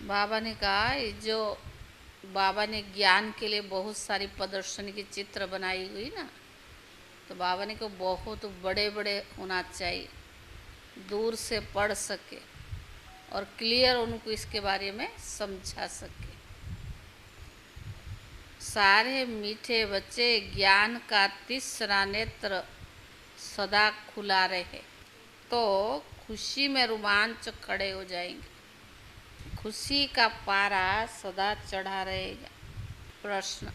बाबा ने कहा ये जो बाबा ने ज्ञान के लिए बहुत सारी प्रदर्शनी की चित्र बनाई हुई ना, तो बाबा ने कहा बहुत बड़े बड़े होना चाहिए, दूर से पढ़ सके और क्लियर उनको इसके बारे में समझा सके। सारे मीठे बच्चे ज्ञान का तीसरा नेत्र सदा खुला रहे तो खुशी में रोमांच खड़े हो जाएंगे, खुशी का पारा सदा चढ़ा रहेगा। प्रश्न,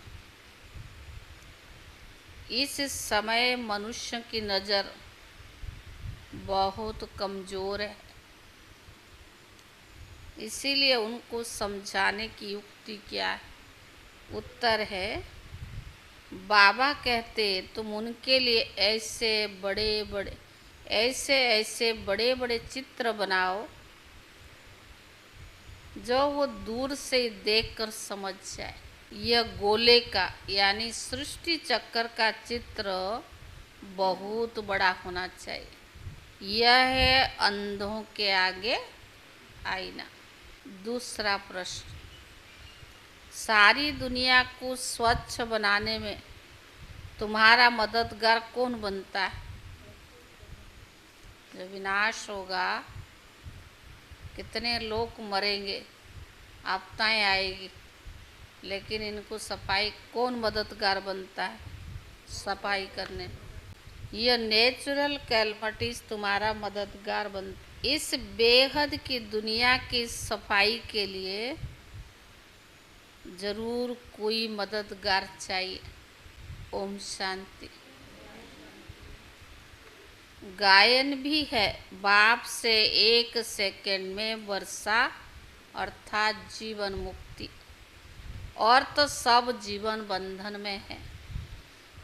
इस समय मनुष्य की नज़र बहुत कमज़ोर है, इसीलिए उनको समझाने की युक्ति क्या है? उत्तर है, बाबा कहते तुम उनके लिए ऐसे बड़े बड़े चित्र बनाओ जो वो दूर से देखकर समझ जाए। यह गोले का यानी सृष्टि चक्र का चित्र बहुत बड़ा होना चाहिए। यह है अंधों के आगे आईना। दूसरा प्रश्न, सारी दुनिया को स्वच्छ बनाने में तुम्हारा मददगार कौन बनता है? जब विनाश होगा, कितने लोग मरेंगे, आपदाएं आएगी, लेकिन इनको सफाई कौन मददगार बनता है सफाई करने में? यह नेचुरल कैलमिटीज तुम्हारा मददगार बनता। इस बेहद की दुनिया की सफाई के लिए जरूर कोई मददगार चाहिए। ओम शांति। गायन भी है, बाप से 1 सेकंड में वर्षा अर्थात जीवन मुक्ति, और तो सब जीवन बंधन में है।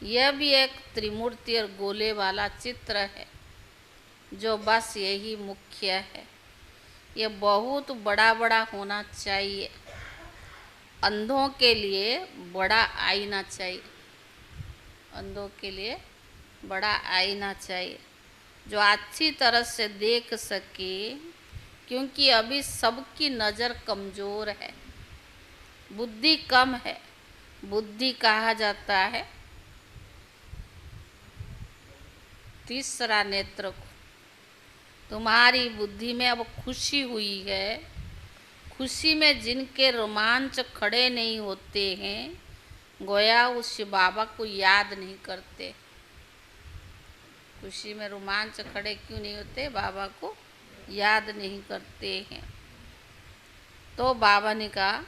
यह भी एक त्रिमूर्ति और गोले वाला चित्र है जो बस यही मुख्य है। यह बहुत बड़ा बड़ा होना चाहिए। अंधों के लिए बड़ा आईना चाहिए, अंधों के लिए बड़ा आईना चाहिए जो अच्छी तरह से देख सके, क्योंकि अभी सबकी नज़र कमज़ोर है, बुद्धि कम है। बुद्धि कहा जाता है तीसरा नेत्र को। तुम्हारी बुद्धि में अब खुशी हुई है, खुशी में जिनके रोमांच खड़े नहीं होते हैं, गोया उस बाबा को याद नहीं करते। खुशी में रोमांच खड़े क्यों नहीं होते? बाबा को याद नहीं करते हैं। तो बाबा ने कहा,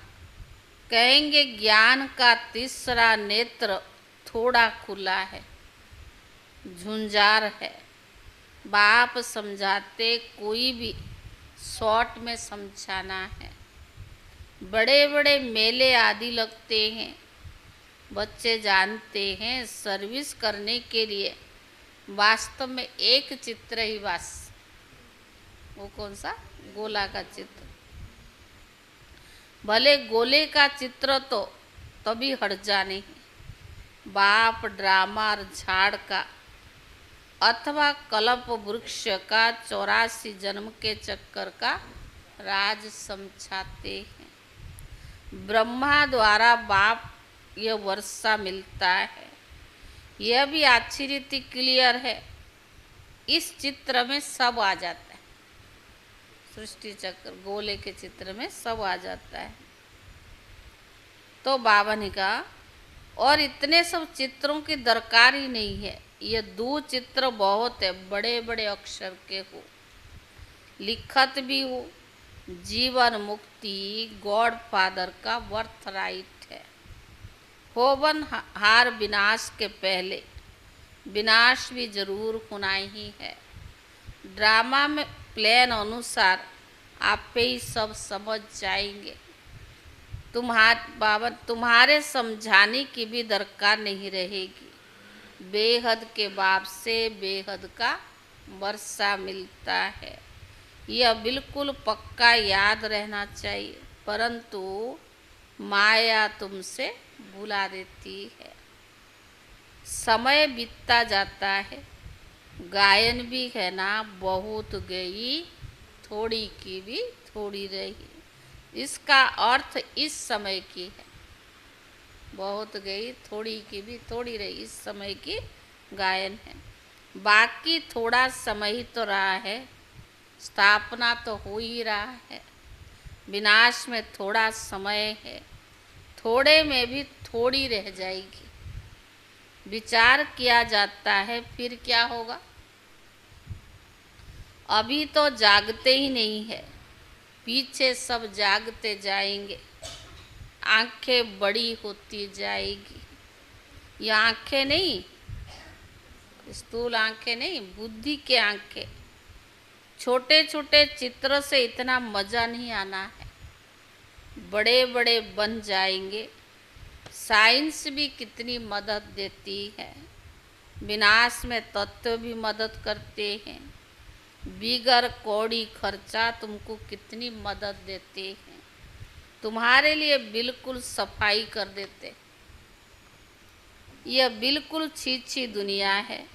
कहेंगे ज्ञान का तीसरा नेत्र थोड़ा खुला है, झुंझार है। बाप समझाते कोई भी शॉर्ट में समझाना है। बड़े बड़े मेले आदि लगते हैं, बच्चे जानते हैं सर्विस करने के लिए वास्तव में एक चित्र ही बस। वो कौन सा? गोला का चित्र। भले गोले का चित्र तो तभी हट जाने, बाप ड्रामा और झाड़ का अथवा कल्प वृक्ष का 84 जन्म के चक्कर का राज समझाते हैं। ब्रह्मा द्वारा बाप यह वर्षा मिलता है, यह भी अच्छी रीति क्लियर है। इस चित्र में सब आ जाता है, सृष्टि चक्र गोले के चित्र में सब आ जाता है। तो बाबा ने कहा, और इतने सब चित्रों की दरकार ही नहीं है, ये 2 चित्र बहुत है, बड़े बड़े अक्षर के हो, लिखत भी हो। जीवन मुक्ति गॉड फादर का वर्थ राइट है। होवन हार विनाश के पहले, विनाश भी जरूर होना ही है। ड्रामा में प्लान अनुसार आप पे ही सब समझ जाएंगे। तुम्हारे समझाने की भी दरकार नहीं रहेगी। बेहद के बाप से बेहद का वर्षा मिलता है, यह बिल्कुल पक्का याद रहना चाहिए। परंतु माया तुमसे भुला देती है। समय बीतता जाता है, गायन भी है ना, बहुत गई थोड़ी की भी थोड़ी रही। इसका अर्थ इस समय की है। बहुत गई थोड़ी की भी थोड़ी रही, इस समय की गायन है। बाकी थोड़ा समय ही तो रहा है, स्थापना तो हो ही रहा है। विनाश में थोड़ा समय है, थोड़े में भी थोड़ी रह जाएगी। विचार किया जाता है फिर क्या होगा। अभी तो जागते ही नहीं है, पीछे सब जागते जाएंगे। आंखें बड़ी होती जाएगी। ये आंखें नहीं, स्थूल आंखें नहीं, बुद्धि के आंखें। छोटे छोटे चित्र से इतना मजा नहीं आना है, बड़े बड़े बन जाएंगे। साइंस भी कितनी मदद देती है, विनाश में तत्व भी मदद करते हैं। बिगर कौड़ी खर्चा तुमको कितनी मदद देते हैं, तुम्हारे लिए बिल्कुल सफाई कर देते। यह बिल्कुल छीछी दुनिया है।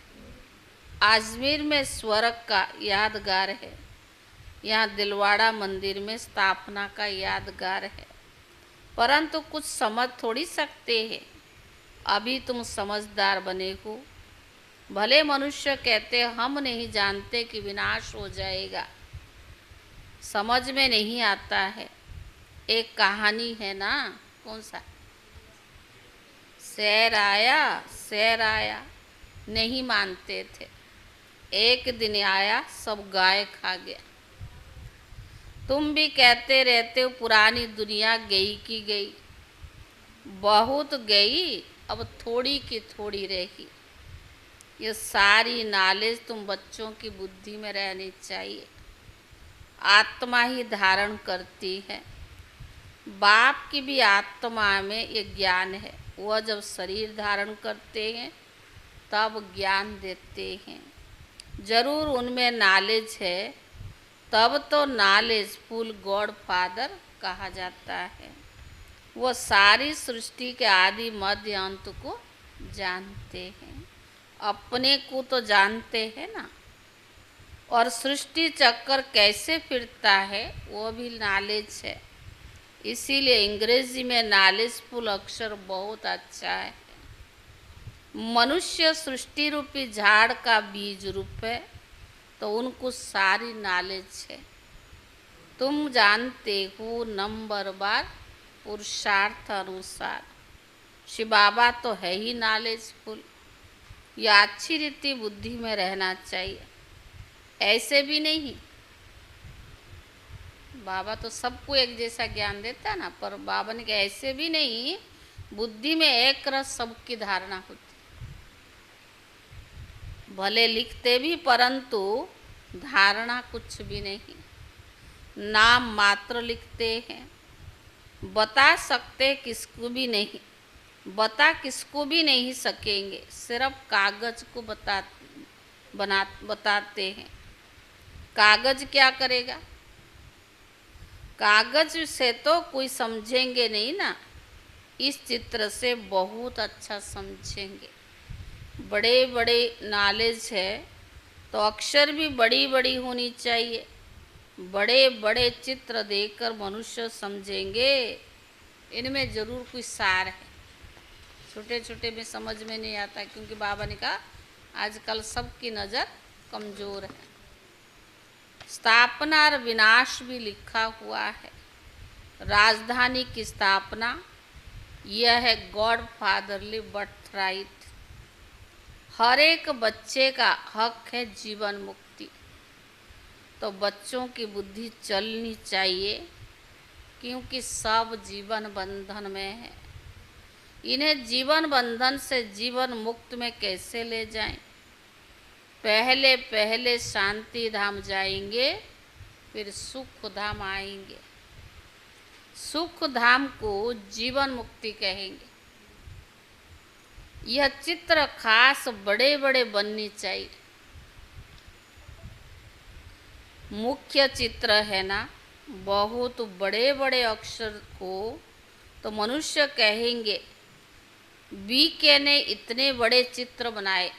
अजमेर में स्वर्ग का यादगार है, यहाँ दिलवाड़ा मंदिर में स्थापना का यादगार है। परंतु कुछ समझ थोड़ी सकते हैं, अभी तुम समझदार बने हो। भले मनुष्य कहते हम नहीं जानते कि विनाश हो जाएगा, समझ में नहीं आता है। एक कहानी है ना, कौन सा, शेर आया, नहीं मानते थे। एक दिन आया, सब गाय खा गया। तुम भी कहते रहते हो पुरानी दुनिया गई की गई, बहुत गई, अब थोड़ी की थोड़ी रही। ये सारी नॉलेज तुम बच्चों की बुद्धि में रहनी चाहिए। आत्मा ही धारण करती है। बाप की भी आत्मा में ये ज्ञान है। वह जब शरीर धारण करते हैं तब ज्ञान देते हैं। जरूर उनमें नॉलेज है, तब तो नॉलेजफुल गॉड फादर कहा जाता है। वह सारी सृष्टि के आदि मध्य अंत को जानते हैं। अपने को तो जानते हैं ना, और सृष्टि चक्कर कैसे फिरता है वो भी नॉलेज है। इसीलिए अंग्रेजी में नॉलेजफुल अक्षर बहुत अच्छा है। मनुष्य सृष्टि रूपी झाड़ का बीज रूप है, तो उनको सारी नॉलेज है। तुम जानते हो नंबर बार पुरुषार्थ अनुसार। शिव बाबा तो है ही नॉलेजफुल। या अच्छी रीति बुद्धि में रहना चाहिए, ऐसे भी नहीं। बाबा तो सबको एक जैसा ज्ञान देता है ना, पर बाबा ने कहा ऐसे भी नहीं, बुद्धि में एक रस सबकी धारणा होती। भले लिखते भी परंतु धारणा कुछ भी नहीं, नाम मात्र लिखते हैं। बता सकते किसको भी नहीं, किसको भी नहीं सकेंगे, सिर्फ कागज को बताते हैं। कागज क्या करेगा, कागज से तो कोई समझेंगे नहीं ना, इस चित्र से बहुत अच्छा समझेंगे। बड़े बड़े नॉलेज है तो अक्षर भी बड़ी बड़ी होनी चाहिए। बड़े बड़े चित्र देखकर मनुष्य समझेंगे इनमें जरूर कोई सार है। छोटे छोटे में समझ में नहीं आता, क्योंकि बाबा ने कहा आजकल सबकी नज़र कमज़ोर है। स्थापना और विनाश भी लिखा हुआ है। राजधानी की स्थापना, यह है गॉड फादरली बर्थ राइट। हर एक बच्चे का हक है जीवन मुक्ति। तो बच्चों की बुद्धि चलनी चाहिए, क्योंकि सब जीवन बंधन में है। इन्हें जीवन बंधन से जीवन मुक्त में कैसे ले जाएं? पहले पहले शांति धाम जाएंगे, फिर सुख धाम आएंगे। सुख धाम को जीवन मुक्ति कहेंगे। यह चित्र खास बड़े बड़े बननी चाहिए। मुख्य चित्र है ना, बहुत बड़े बड़े अक्षर को तो मनुष्य कहेंगे बीके ने इतने बड़े चित्र बनाए।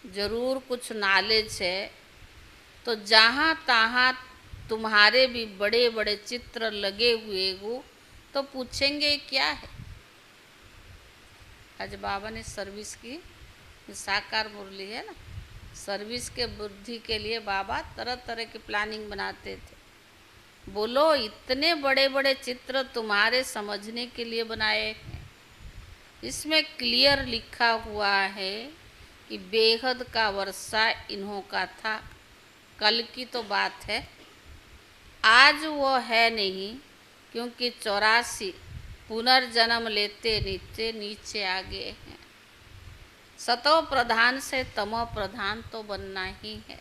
जरूर कुछ नॉलेज है, तो जहाँ तहाँ तुम्हारे भी बड़े बड़े चित्र लगे हुए हो तो पूछेंगे क्या है। आज बाबा ने सर्विस की, साकार मुरली है ना, सर्विस के वृद्धि के लिए बाबा तरह तरह की प्लानिंग बनाते थे। बोलो इतने बड़े बड़े चित्र तुम्हारे समझने के लिए बनाए हैं। इसमें क्लियर लिखा हुआ है कि बेहद का वर्षा इन्हों का था। कल की तो बात है, आज वो है नहीं, क्योंकि 84 पुनर्जन्म लेते नीचे नीचे आ गए हैं। सतो प्रधान से तमो प्रधान तो बनना ही है।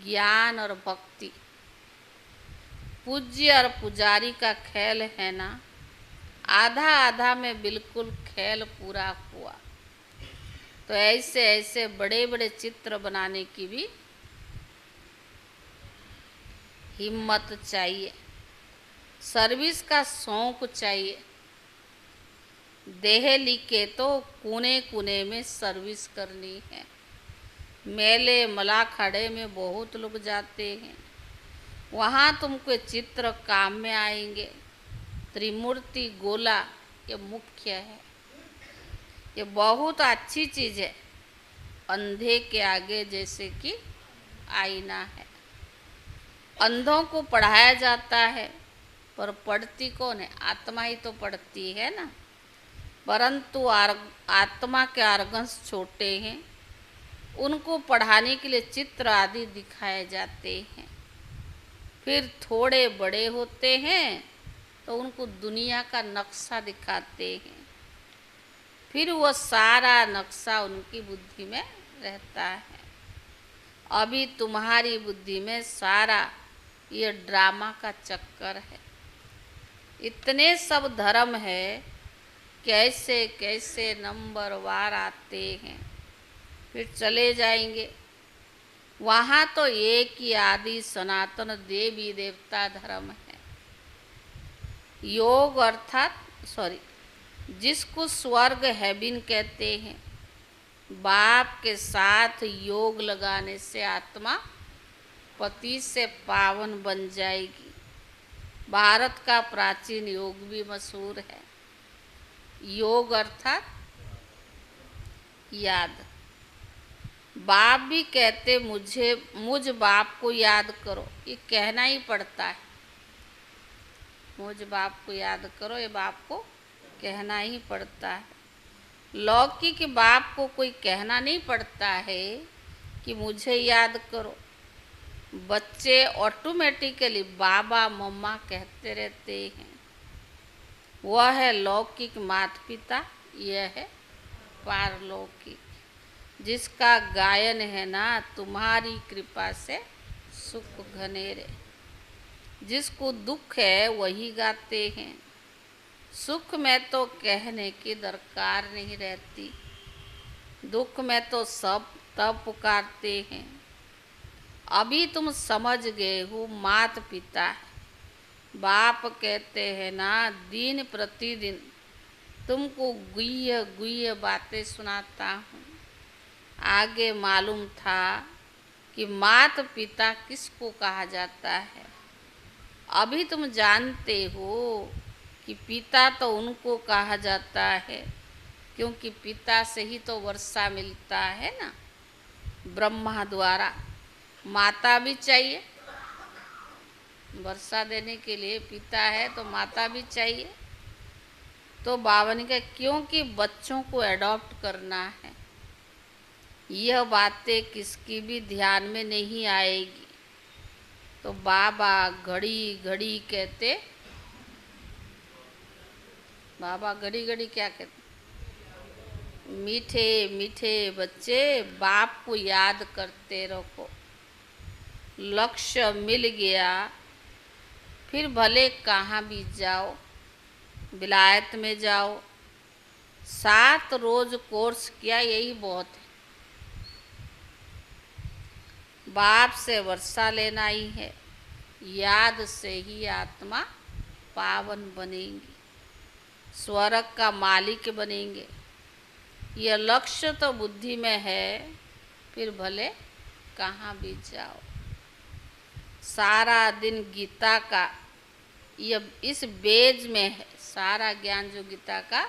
ज्ञान और भक्ति, पूज्य और पुजारी का खेल है ना, आधा आधा में बिल्कुल खेल पूरा हुआ। तो ऐसे ऐसे बड़े बड़े चित्र बनाने की भी हिम्मत चाहिए, सर्विस का शौक चाहिए। देहली के तो कोने कोने में सर्विस करनी है। मेले मलाखड़े में बहुत लोग जाते हैं, वहाँ तुमको चित्र काम में आएंगे। त्रिमूर्ति गोला ये मुख्य है, ये बहुत अच्छी चीज़ है। अंधे के आगे जैसे कि आईना है। अंधों को पढ़ाया जाता है, पर पढ़ती कौन है? आत्मा ही तो पढ़ती है ना। परंतु आत्मा के आर्गन्स छोटे हैं, उनको पढ़ाने के लिए चित्र आदि दिखाए जाते हैं। फिर थोड़े बड़े होते हैं तो उनको दुनिया का नक्शा दिखाते हैं। फिर वो सारा नक्शा उनकी बुद्धि में रहता है। अभी तुम्हारी बुद्धि में सारा ये ड्रामा का चक्कर है। इतने सब धर्म है, कैसे कैसे नंबर वार आते हैं, फिर चले जाएंगे। वहाँ तो एक ही आदि सनातन देवी देवता धर्म है। योग अर्थात जिसको स्वर्ग हेबिन कहते हैं, बाप के साथ योग लगाने से आत्मा पति से पावन बन जाएगी। भारत का प्राचीन योग भी मशहूर है। योग अर्थात याद। बाप भी कहते मुझ बाप को याद करो, ये कहना ही पड़ता है। मुझ बाप को याद करो, ये बाप को कहना ही पड़ता है। लौकिक बाप को कोई कहना नहीं पड़ता है कि मुझे याद करो। बच्चे ऑटोमेटिकली बाबा मम्मा कहते रहते हैं। वह है लौकिक माता पिता, यह है पारलौकिक, जिसका गायन है ना, तुम्हारी कृपा से सुख घनेरे। जिसको दुख है वही गाते हैं। सुख में तो कहने की दरकार नहीं रहती, दुख में तो सब तब पुकारते हैं। अभी तुम समझ गए हो माता पिता है। बाप कहते हैं ना, दिन प्रतिदिन तुमको गुह्य गुह्य बातें सुनाता हूँ। आगे मालूम था कि माता पिता किसको कहा जाता है। अभी तुम जानते हो कि पिता तो उनको कहा जाता है, क्योंकि पिता से ही तो वर्षा मिलता है ना, ब्रह्मा द्वारा। माता भी चाहिए, वर्षा देने के लिए पिता है तो माता भी चाहिए। तो बाबा ने कहा क्योंकि बच्चों को एडॉप्ट करना है। यह बातें किसकी भी ध्यान में नहीं आएगी। तो बाबा घड़ी घड़ी कहते, बाबा घड़ी घड़ी क्या कहते, मीठे मीठे बच्चे बाप को याद करते रहो। लक्ष्य मिल गया, फिर भले कहाँ भी जाओ, विलायत में जाओ, 7 रोज कोर्स किया, यही बहुत है। बाप से वर्षा लेना ही है, याद से ही आत्मा पावन बनेंगी, स्वर्ग का मालिक बनेंगे। यह लक्ष्य तो बुद्धि में है, फिर भले कहाँ भी जाओ। सारा दिन गीता का यह इस बेज में है, सारा ज्ञान जो गीता का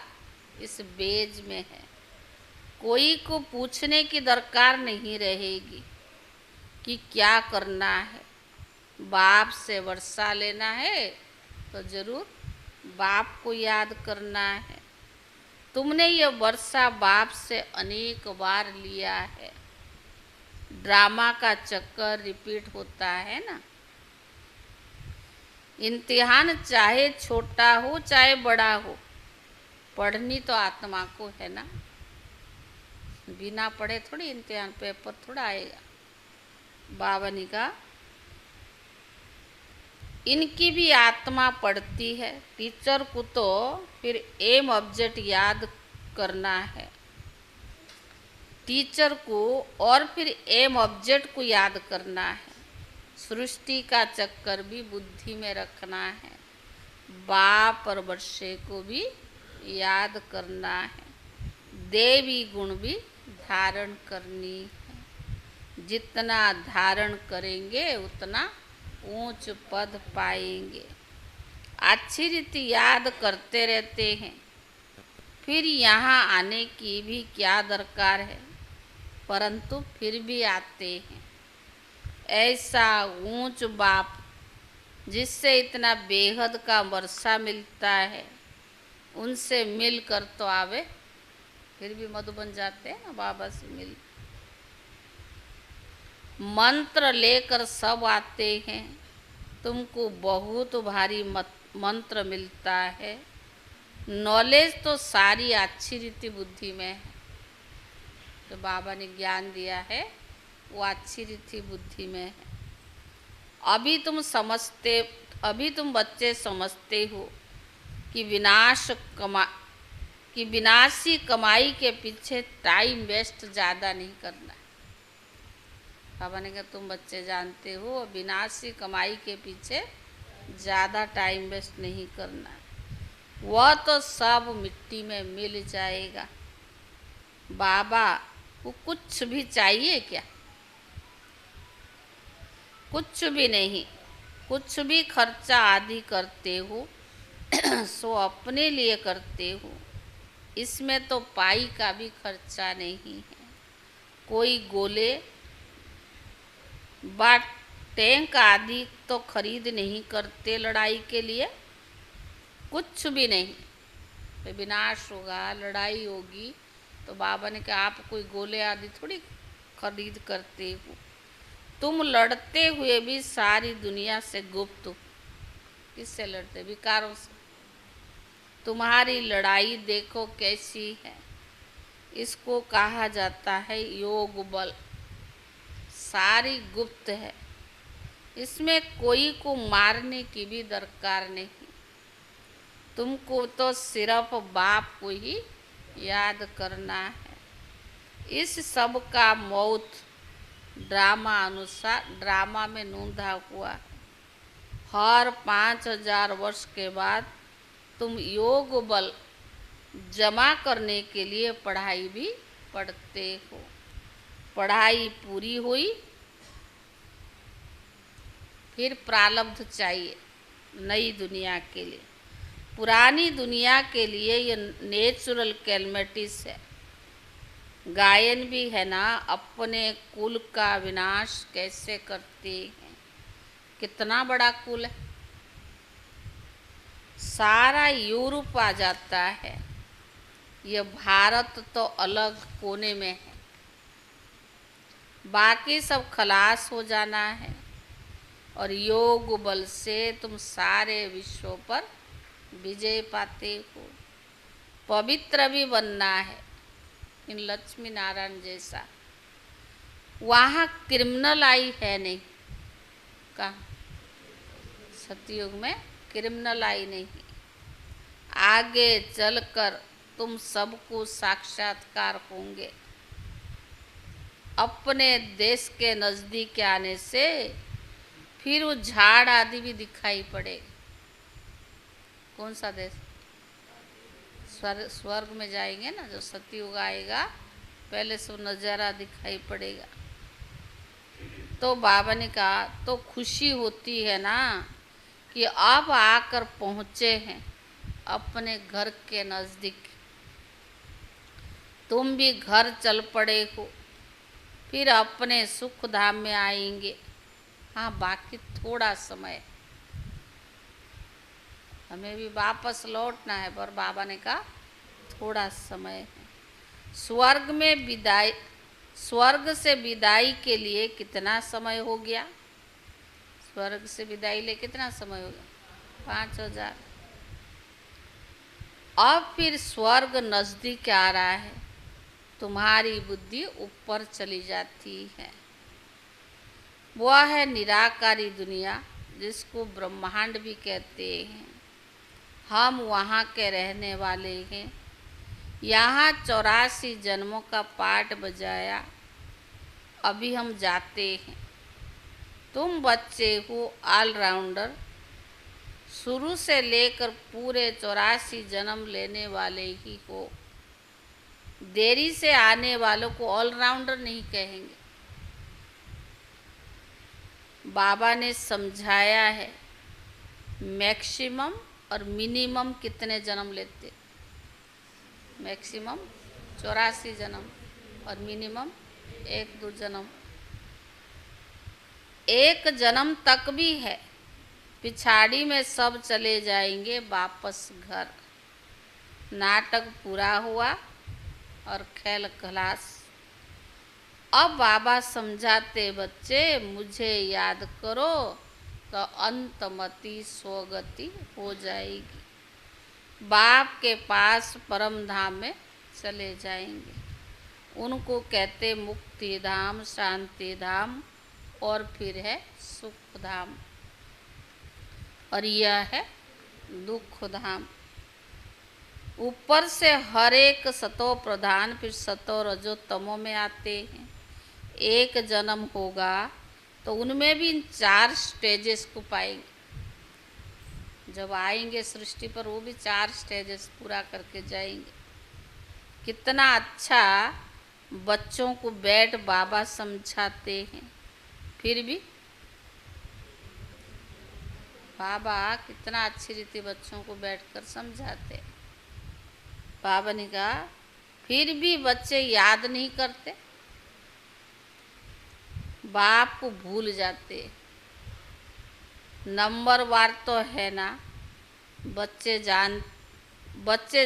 इस बेज में है। कोई को पूछने की दरकार नहीं रहेगी कि क्या करना है। बाप से वर्षा लेना है तो जरूर बाप को याद करना है। तुमने ये वर्षा बाप से अनेक बार लिया है। ड्रामा का चक्कर रिपीट होता है ना। इम्तिहान चाहे छोटा हो चाहे बड़ा हो, पढ़नी तो आत्मा को है ना। बिना पढ़े थोड़ी इम्तिहान पेपर थोड़ा आएगा। बाबा ने कहा इनकी भी आत्मा पढ़ती है। टीचर को तो फिर एम ऑब्जेक्ट याद करना है टीचर को, और फिर एम ऑब्जेक्ट को याद करना है। सृष्टि का चक्कर भी बुद्धि में रखना है। बाप और वर्षे को भी याद करना है। देवी गुण भी धारण करनी है। जितना धारण करेंगे उतना ऊंच पद पाएंगे। अच्छी रीति याद करते रहते हैं, फिर यहाँ आने की भी क्या दरकार है, परंतु फिर भी आते हैं। ऐसा ऊंच बाप जिससे इतना बेहद का वर्षा मिलता है, उनसे मिलकर तो आवे, फिर भी मधुबन जाते हैं ना बाबा से मिल। मंत्र लेकर सब आते हैं, तुमको बहुत भारी मंत्र मिलता है। नॉलेज तो सारी अच्छी रीति बुद्धि में है। तो बाबा ने ज्ञान दिया है वो अच्छी रीति बुद्धि में है। अभी तुम बच्चे समझते हो कि विनाशी कमाई के पीछे टाइम वेस्ट ज़्यादा नहीं करना है। बाबा ने कहा तुम बच्चे जानते हो विनाशी कमाई के पीछे ज़्यादा टाइम वेस्ट नहीं करना है। वह तो सब मिट्टी में मिल जाएगा। बाबा को कुछ भी चाहिए क्या? कुछ भी नहीं। कुछ भी खर्चा आदि करते हो सो अपने लिए करते हो। इसमें तो पाई का भी खर्चा नहीं है। कोई गोले व टैंक आदि तो खरीद नहीं करते लड़ाई के लिए। कुछ भी नहीं। विनाश होगा, लड़ाई होगी, तो बाबा ने कहा आप कोई गोले आदि थोड़ी खरीद करते हो। तुम लड़ते हुए भी सारी दुनिया से गुप्त हो। किससे लड़ते? विकारों से। तुम्हारी लड़ाई देखो कैसी है। इसको कहा जाता है योग बल। सारी गुप्त है। इसमें कोई को मारने की भी दरकार नहीं। तुमको तो सिर्फ बाप को ही याद करना है। इस सब का मौत ड्रामा में नोंधा हुआ है। हर 5000 वर्ष के बाद तुम योग बल जमा करने के लिए पढ़ाई भी पढ़ते हो। पढ़ाई पूरी हुई, फिर प्रारब्ध चाहिए नई दुनिया के लिए। पुरानी दुनिया के लिए ये नेचुरल कैलमिटीज है। गायन भी है ना, अपने कुल का विनाश कैसे करते हैं। कितना बड़ा कुल है। सारा यूरोप आ जाता है। ये भारत तो अलग कोने में है। बाकी सब खलास हो जाना है और योग बल से तुम सारे विश्व पर विजय पाते हो। पवित्र भी बनना है इन लक्ष्मी नारायण जैसा। वहाँ क्रिमिनल आई है नहीं। कहाँ? सतयुग में क्रिमिनल आई नहीं। आगे चलकर तुम सबको साक्षात्कार होंगे। अपने देश के नज़दीक आने से फिर वो झाड़ आदि भी दिखाई पड़ेगा। कौन सा देश? स्वर्ग में जाएंगे ना, जो सतयुग आएगा पहले सब नज़ारा दिखाई पड़ेगा। तो बाबा ने कहा तो खुशी होती है ना कि अब आकर पहुँचे हैं अपने घर के नज़दीक। तुम भी घर चल पड़े हो, फिर अपने सुख धाम में आएंगे। हाँ, बाकी थोड़ा समय, हमें भी वापस लौटना है, पर बाबा ने कहा थोड़ा समय है। स्वर्ग में विदाई, स्वर्ग से विदाई के लिए कितना समय हो गया? स्वर्ग से विदाई ले कितना समय हो गया? 5000। अब फिर स्वर्ग नजदीक आ रहा है, तुम्हारी बुद्धि ऊपर चली जाती है। वह है निराकारी दुनिया, जिसको ब्रह्मांड भी कहते हैं। हम वहाँ के रहने वाले हैं। यहाँ 84 जन्मों का पाठ बजाया, अभी हम जाते हैं। तुम बच्चे हो ऑलराउंडर, शुरू से लेकर पूरे 84 जन्म लेने वाले ही हो। देरी से आने वालों को ऑलराउंडर नहीं कहेंगे। बाबा ने समझाया है मैक्सिमम और मिनिमम कितने जन्म लेते। मैक्सिमम 84 जन्म और मिनिमम 1-2 जन्म। 1 जन्म तक भी है, पिछाड़ी में सब चले जाएंगे वापस घर। नाटक पूरा हुआ और खेल खलास। अब बाबा समझाते, बच्चे मुझे याद करो तो अंतमति स्वगति हो जाएगी। बाप के पास परम धाम में चले जाएंगे। उनको कहते मुक्ति धाम, शांति धाम और फिर है सुख धाम, और यह है दुख धाम। ऊपर से हर एक सतो प्रधान, फिर सतो रजो तमो में आते हैं। 1 जन्म होगा तो उनमें भी इन 4 स्टेजेस को पाएंगे। जब आएंगे सृष्टि पर, वो भी 4 स्टेजेस पूरा करके जाएंगे। कितना अच्छा बच्चों को बैठ बाबा समझाते हैं। फिर भी बाबा कितना अच्छी रीति बच्चों को बैठकर समझाते। बाबा ने कहा फिर भी बच्चे याद नहीं करते, बाप को भूल जाते। नंबरवार तो है ना, बच्चे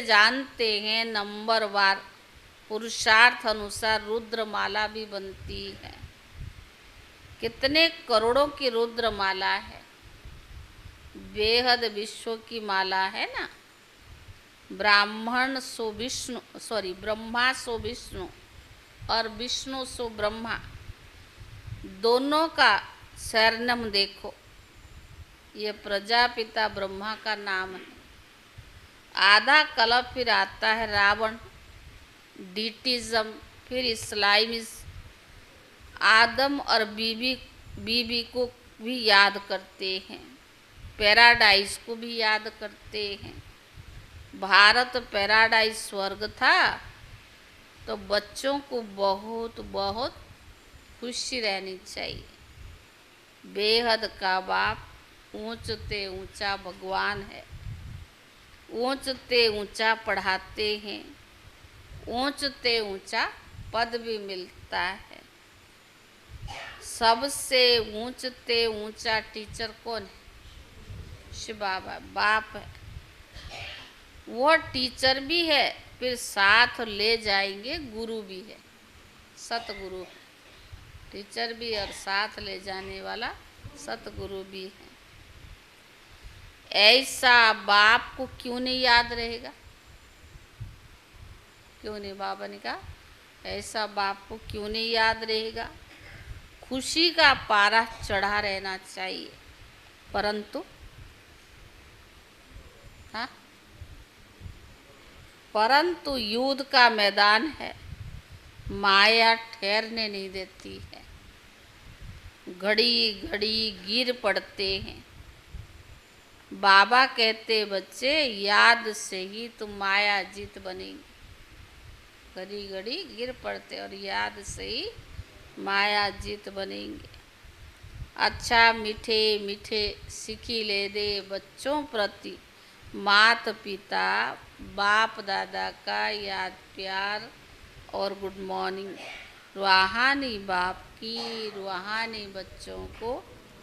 जानते हैं नंबरवार पुरुषार्थ अनुसार रुद्रमाला भी बनती है। कितने करोड़ों की रुद्रमाला है, बेहद विश्व की माला है ना। ब्राह्मण सो विष्णु, ब्रह्मा सो विष्णु और विष्णु सो ब्रह्मा, दोनों का सरनेम देखो। ये प्रजापिता ब्रह्मा का नाम है। आधा कलप फिर आता है रावण, डीटिज्म, फिर इस्लामिज्म। आदम और बीबी को भी याद करते हैं, पैराडाइज को भी याद करते हैं। भारत पैराडाइज स्वर्ग था, तो बच्चों को बहुत बहुत खुशी रहनी चाहिए। बेहद का बाप ऊंचते ऊंचा भगवान है। ऊंचते ऊंचा पढ़ाते हैं, ऊंचते ऊंचा पद भी मिलता है। सबसे ऊंचते ऊंचा टीचर कौन है? शिव बाबा, बाप है। वो टीचर भी है, फिर साथ ले जाएंगे गुरु भी है, सतगुरु। टीचर भी और साथ ले जाने वाला सतगुरु भी है। ऐसा बाप को क्यों नहीं याद रहेगा? क्यों नहीं? बाबा ने कहा ऐसा बाप को क्यों नहीं याद रहेगा? खुशी का पारा चढ़ा रहना चाहिए, परंतु हाँ, परंतु युद्ध का मैदान है, माया ठहरने नहीं देती है। घड़ी घड़ी गिर पड़ते हैं। बाबा कहते बच्चे याद से ही तुम माया जीत बनेंगे। घड़ी घड़ी गिर पड़ते और याद से ही माया जीत बनेंगे। अच्छा मीठे मीठे सीखी ले दे बच्चों प्रति माता पिता बाप दादा का याद प्यार और गुड मॉर्निंग। रूहानी बाप की रूहानी बच्चों को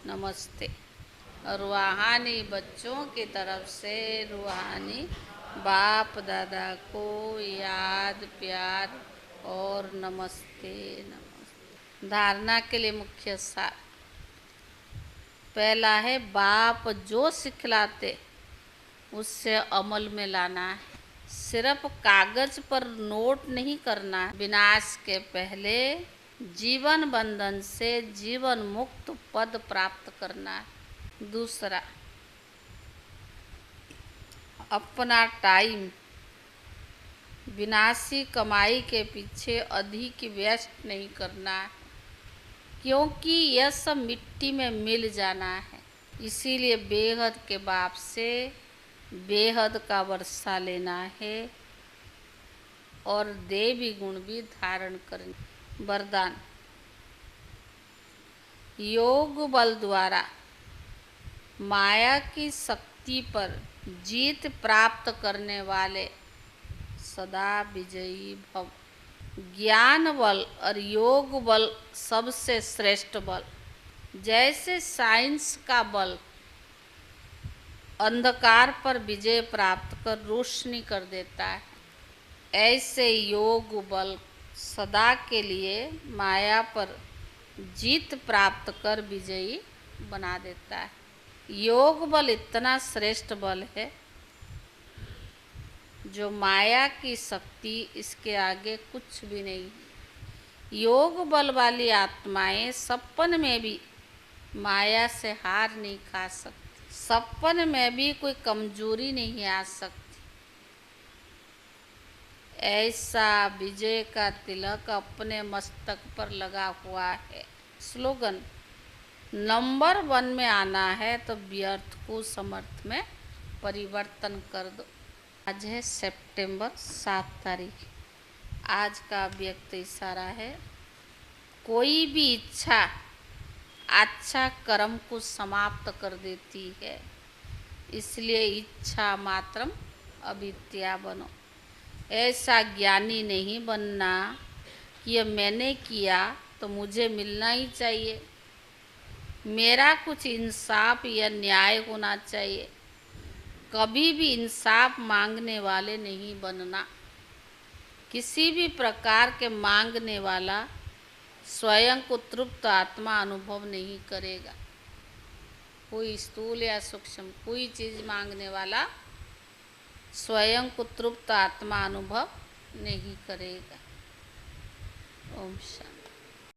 नमस्ते। रूहानी बच्चों की तरफ से रूहानी बाप दादा को याद प्यार और नमस्ते नमस्ते। धारणा के लिए मुख्य सार। पहला है बाप जो सिखलाते उससे अमल में लाना है। सिर्फ कागज पर नोट नहीं करना है। विनाश के पहले जीवन बंधन से जीवन मुक्त पद प्राप्त करना है। दूसरा, अपना टाइम विनाशी कमाई के पीछे अधिक व्यस्त नहीं करना है, क्योंकि यह सब मिट्टी में मिल जाना है। इसीलिए बेहद के बाप से बेहद का वर्षा लेना है और देवी गुण भी धारण करने। वरदान, योग बल द्वारा माया की शक्ति पर जीत प्राप्त करने वाले सदा विजयी भव। ज्ञान बल और योग बल सबसे श्रेष्ठ बल। जैसे साइंस का बल अंधकार पर विजय प्राप्त कर रोशनी कर देता है, ऐसे योग बल सदा के लिए माया पर जीत प्राप्त कर विजयी बना देता है। योग बल इतना श्रेष्ठ बल है जो माया की शक्ति इसके आगे कुछ भी नहीं। योग बल वाली आत्माएं सपन में भी माया से हार नहीं खा सकती। सपन में भी कोई कमजोरी नहीं आ सकती। ऐसा विजय का तिलक अपने मस्तक पर लगा हुआ है। स्लोगन, नंबर 1 में आना है तो व्यर्थ को समर्थ में परिवर्तन कर दो। आज है सितंबर 7 तारीख। आज का व्यक्त इशारा है, कोई भी इच्छा अच्छा कर्म को समाप्त कर देती है, इसलिए इच्छा मात्रम अविद्या बनो। ऐसा ज्ञानी नहीं बनना कि ये मैंने किया तो मुझे मिलना ही चाहिए, मेरा कुछ इंसाफ या न्याय होना चाहिए। कभी भी इंसाफ मांगने वाले नहीं बनना। किसी भी प्रकार के मांगने वाला स्वयं को तृप्त आत्मा अनुभव नहीं करेगा। कोई स्थूल या सूक्ष्म कोई चीज़ मांगने वाला स्वयं को तृप्त आत्मा अनुभव नहीं करेगा। ओम शांति।